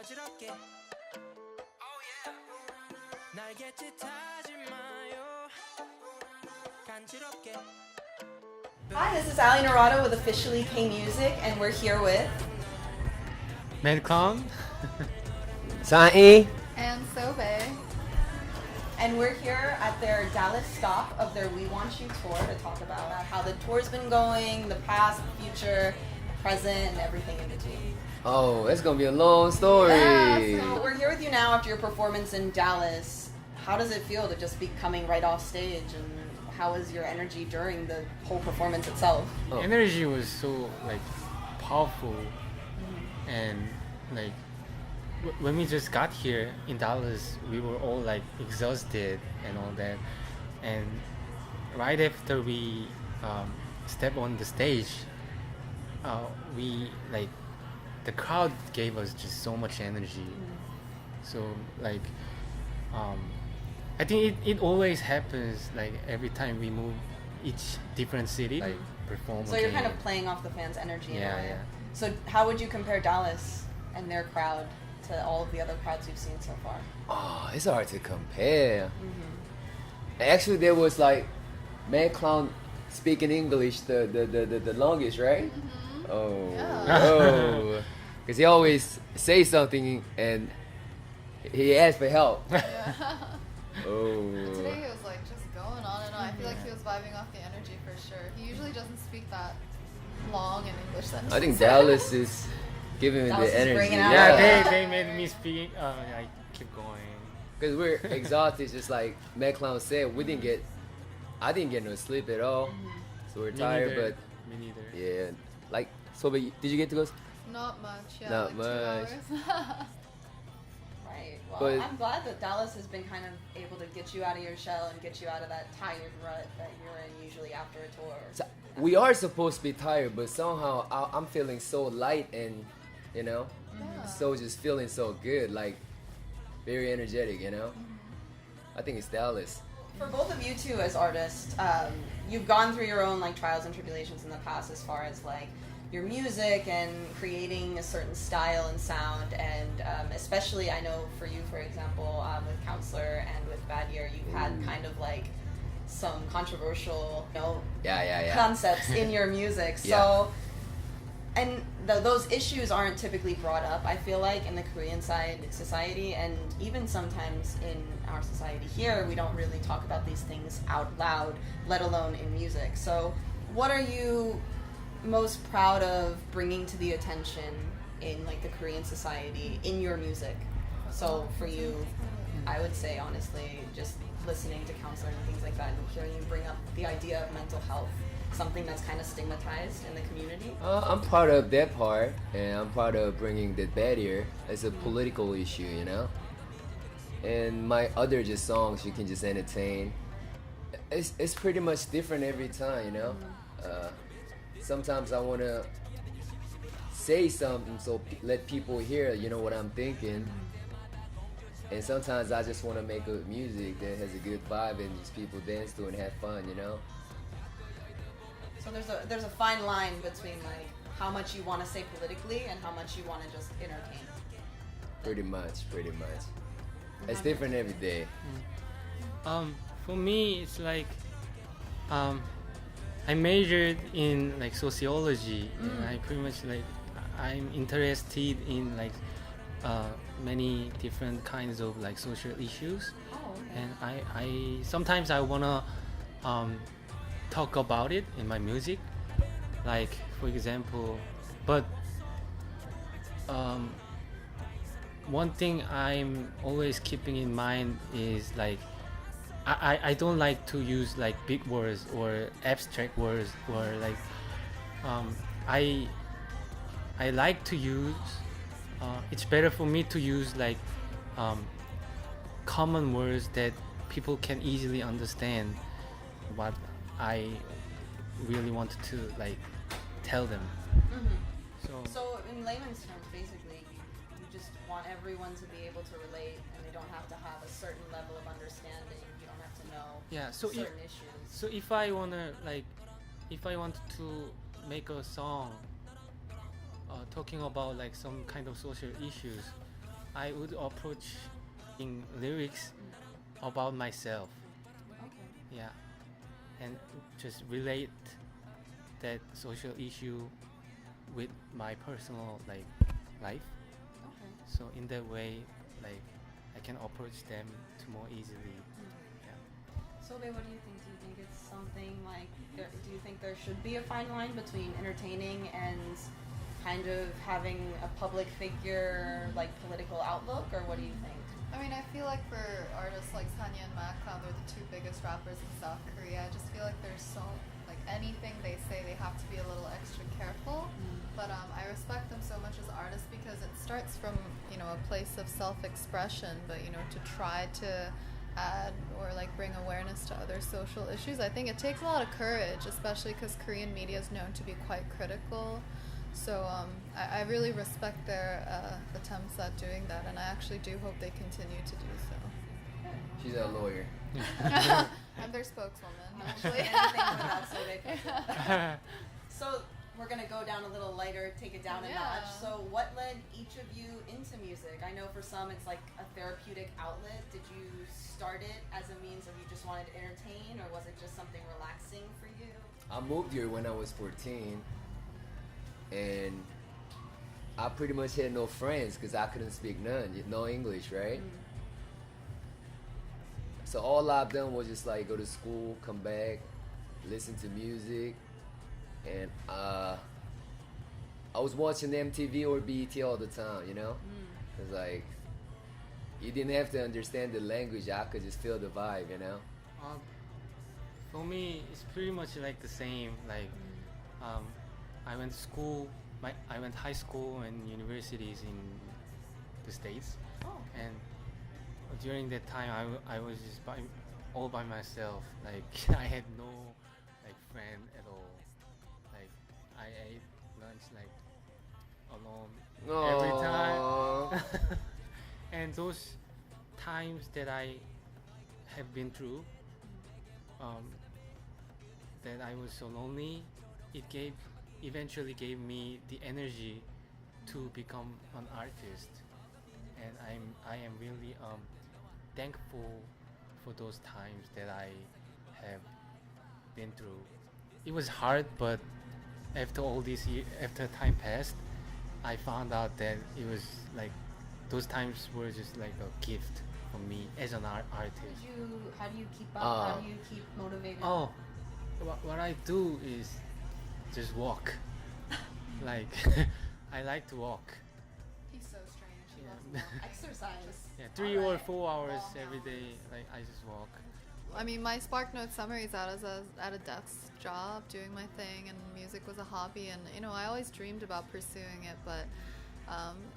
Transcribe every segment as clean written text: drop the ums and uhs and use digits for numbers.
간지럽게 날 개짓하지 마요 간지럽게. Hi, this is Ali Narado with officially Kmusic, and we're here with Mad Clown. E and Sobae. and we're here at their Dallas stop of their We Want You tour to talk about how the tour's been going, the past, future, present, and everything in between. Oh, it's gonna be a long story. Yeah, so we're here with you now after your performance in Dallas. How does it feel to just be coming right off stage, and how was your energy during the whole performance itself? Oh. Energy was so like powerful, and like when we just got here in Dallas, we were all like exhausted and all that, and right after we stepped on the stage, we like the crowd gave us just so much energy. So like I think it always happens like every time we move each different city, like perform. So you're kind of playing off the fans' energy in a Yeah, way. yeah. So how would you compare Dallas and their crowd to all of the other crowds you've seen so far? Oh, it's hard to compare. Actually, there was like Mad Clown speaking English the longest, right? Oh, Yeah. oh, because he always say something and he asked for help. Oh, Today he was like just going on and on. I feel like he was vibing off the energy for sure. He usually doesn't speak that long in English sentences. I think Dallas is giving me Dallas the is energy. bringing out- Yeah, they made me speak. I keep going. Because we're exhausted, just like Mad Clown said. I didn't get no sleep at all, so we're Me tired. neither. But Me neither. yeah, like so. But did you get to go? Not much, yeah. Not like 2 much. hours. Right. Well, But- I'm glad that Dallas has been kind of able to get you out of your shell and get you out of that tired rut that you're in usually after a tour. So we are supposed to be tired, but somehow I'm feeling so light and Yeah. so just feeling so good, like very energetic. I think it's Dallas. For both of you two as artists, you've gone through your own like trials and tribulations in the past as far as like your music and creating a certain style and sound, and especially I know for you, for example, with Counselor and with Bad Year, you've had kind of like some controversial, Yeah. concepts in your music. So, and those issues aren't typically brought up, I feel like, in the Korean side society, and even sometimes in our society here, we don't really talk about these things out loud, let alone in music. So, what are you most proud of bringing to the attention in like the Korean society in your music? So for you, I would say honestly, just listening to Counselor and things like that, and hearing you bring up the idea of mental health, something that's kind of stigmatized in the community. I'm proud of that part, and I'm proud of bringing the barrier as a political issue, And my other just songs you can just entertain. It's pretty much different every time, Sometimes I wanna say something so let people hear, what I'm thinking. And sometimes I just wanna make a music that has a good vibe and just people dance to and have fun, So there's a fine line between like how much you want to say politically and how much you want to just entertain. Pretty much. It's different every day. For me, it's like I majored in like sociology, and I pretty much like I'm interested in like many different kinds of like social issues, and I sometimes I wanna talk about it in my music, like for example, but one thing I'm always keeping in mind is like I don't like to use like big words or abstract words, or like I like to use it's better for me to use like common words that people can easily understand what I really wanted to like tell them. So in layman's terms, basically, you just want everyone to be able to relate, and they don't have to have a certain level of understanding. You don't have to know Yeah, so certain issues. So if I want to make a song talking about like some kind of social issues, I would approach in lyrics about myself. Okay. Yeah, and just relate that social issue with my personal like life. Okay. So in that way, like I can approach them to more easily. Yeah. Sobae, what do you think? Do you think it's something like, do you think there should be a fine line between entertaining and kind of having a public figure, like political outlook, or what do you think? I mean, I feel like for artists like Sanya and Macloud, they're the two biggest rappers in South Korea. I just feel like there's so, like anything they say, they have to be a little extra careful. But I respect them so much as artists because it starts from, you know, a place of self-expression, but, you know, to try to add or like bring awareness to other social issues, I think it takes a lot of courage, especially because Korean media is known to be quite critical. So I really respect their attempts at doing that, and I actually do hope they continue to do so. She's a lawyer. I'm their spokeswoman. Anything without Sobae. So we're gonna go down a little lighter, take it down a Yeah. notch. So what led each of you into music? I know for some it's like a therapeutic outlet. Did you start it as a means of you just wanted to entertain, or was it just something relaxing for you? I moved here when I was 14, and I pretty much had no friends because I couldn't speak no English, right? So all I've done was just like go to school, come back, listen to music, and I was watching MTV or BET all the time, you know? It's like, you didn't have to understand the language, I could just feel the vibe, you know? For me, it's pretty much like the same. Like, I went to school. I went high school and universities in the States, Oh. and during that time, I was just all by myself. Like, I had no like friend at all. Like, I ate lunch like alone every time. And those times that I have been through, that I was so lonely, it eventually gave me the energy to become an artist, and I am really thankful for those times that I have been through. It was hard, but after all these years, after time passed, I found out that it was like those times were just like a gift for me as an artist. How do you keep up? How do you keep motivated? Oh, what I do is just walk. Like, I like to walk. He's so strange. He Yeah. loves to walk. Exercise. Yeah, 3 or 4 hours every day. Like, I just walk. I mean, my SparkNote summer is out at a desk job, doing my thing, and music was a hobby. And you know, I always dreamed about pursuing it, but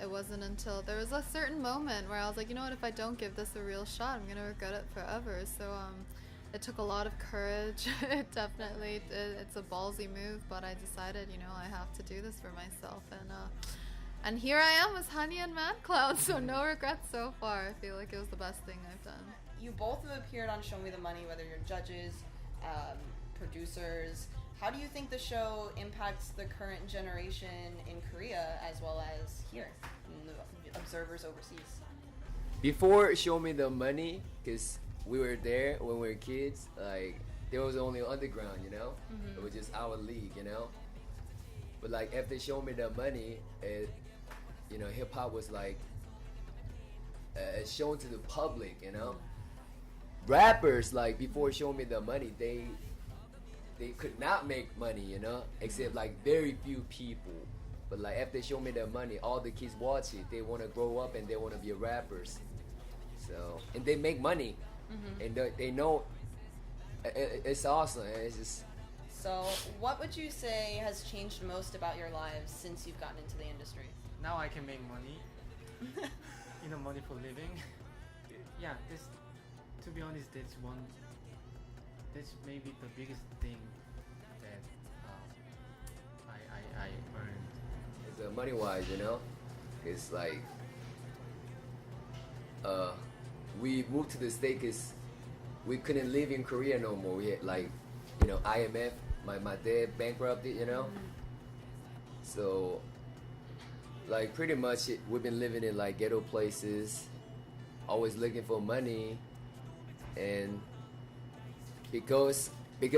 it wasn't until there was a certain moment where I was like, you know what? If I don't give this a real shot, I'm gonna regret it forever. So it took a lot of courage. It definitely, it's a ballsy move, but I decided, you know, I have to do this for myself, and here I am as Honey and Mad Cloud. So no regrets so far. I feel like it was the best thing I've done. You both have appeared on Show Me the Money, whether you're judges, producers. How do you think the show impacts the current generation in Korea as well as here, in the observers overseas? Before Show Me the Money, because we were there when we were kids, like there was only underground, you know? It was just our league, you know? But like after Show Me the Money, you know, hip hop was like shown to the public, you know? Rappers, like before Show Me the Money, they could not make money, you know, except like very few people. But like after Show Me the Money, all the kids watch it. They want to grow up and they want to be rappers. So, and they make money, and they know it's awesome. It's just. So, what would you say has changed most about your lives since you've gotten into the industry? Now I can make money. You know, money for living. Yeah, to be honest, that's maybe the biggest thing that I earned. It's money wise, you know, it's like we moved to the States because we couldn't live in Korea no more. We had like, you know, IMF, my dad bankrupted, you know. So like pretty much we've been living in like ghetto places, always looking for money, and because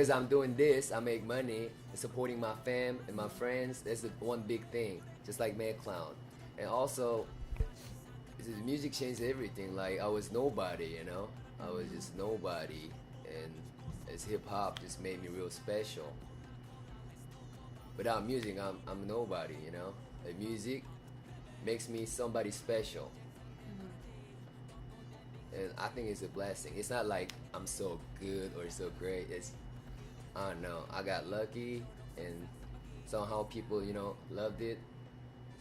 I'm doing this, I make money and supporting my fam and my friends. That's the one big thing, just like Mad Clown. And also, the music changed everything. Like I was nobody, you know. I was just nobody, and as hip hop just made me real special. Without music, I'm nobody, you know. The music makes me somebody special, and I think it's a blessing. It's not like I'm so good or so great. It's, I don't know, I got lucky, and somehow people, you know, loved it.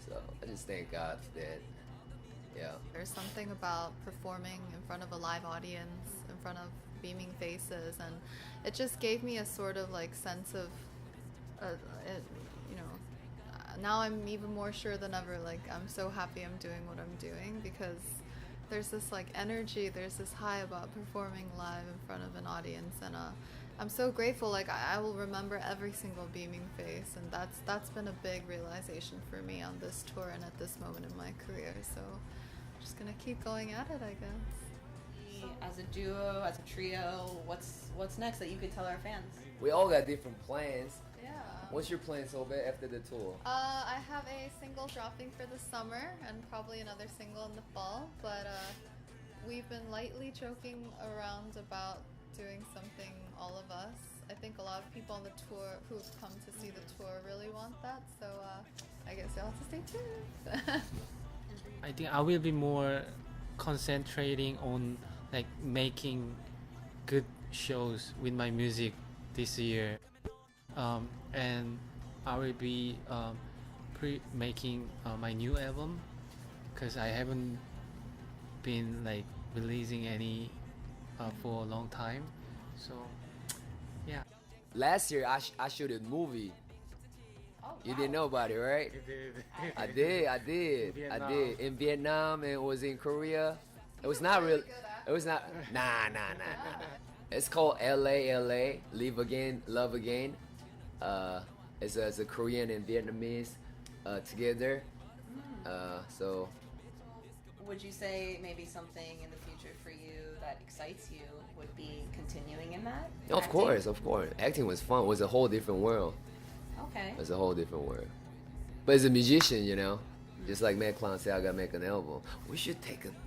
So I just thank God for that. Yeah. There's something about performing in front of a live audience, in front of beaming faces, and it just gave me a sort of like sense of, you know, now I'm even more sure than ever, like I'm so happy I'm doing what I'm doing, because there's this like energy, there's this high about performing live in front of an audience, and I'm so grateful. Like I will remember every single beaming face, and that's been a big realization for me on this tour and at this moment in my career. So I'm just gonna keep going at it, I guess. As a duo, as a trio, what's next that you could tell our fans? We all got different plans. Yeah. What's your plan, Sobae, after the tour? I have a single dropping for the summer and probably another single in the fall, but we've been lightly joking around about doing something, all of us. I think a lot of people on the tour who've come to see the tour really want that, so I guess you'll have to stay tuned. I think I will be more concentrating on like making good shows with my music this year, and I will be making my new album, because I haven't been like releasing any for a long time. So yeah. Last year, I shot a movie. Oh, You didn't know about it, right? I did. In Vietnam, and it was in Korea. It was not real. It was not. Nah. It's called LA, Live Again, Love Again. It's a Korean and Vietnamese together. So. Would you say maybe something in the future for you that excites you would be continuing in that? Of Acting? course. Acting was fun. It was a whole different world. Okay. It's a whole different world. But as a musician, you know, just like Mad Clown said, I gotta make an album. We should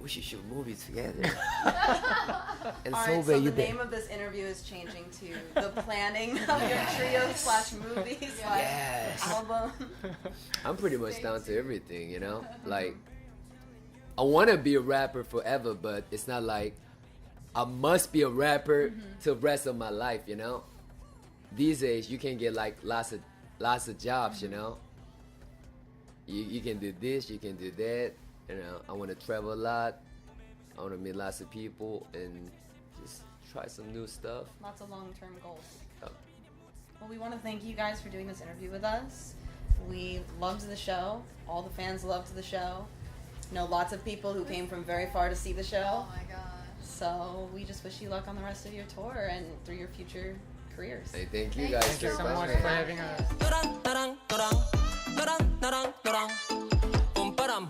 shoot a movie together. And All right, Sobae, so you the name of this interview is changing to the planning of your trio/movie/ Yes. album. I'm pretty much down to everything, you know? Like, I want to be a rapper forever, but it's not like I must be a rapper till the rest of my life, you know? These days, you can get like lots of jobs, you know? You can do this, you can do that, you know? I want to travel a lot. I want to meet lots of people and just try some new stuff. Lots of long-term goals. Yep. Well, we want to thank you guys for doing this interview with us. We loved the show. All the fans loved the show. You know, lots of people who came from very far to see the show. Oh my gosh. So we just wish you luck on the rest of your tour and through your future careers. Hey, thank you Thank guys Thank you for so much coming. for having us. Noran, noran, noran, noran, noran, noran, pum, param.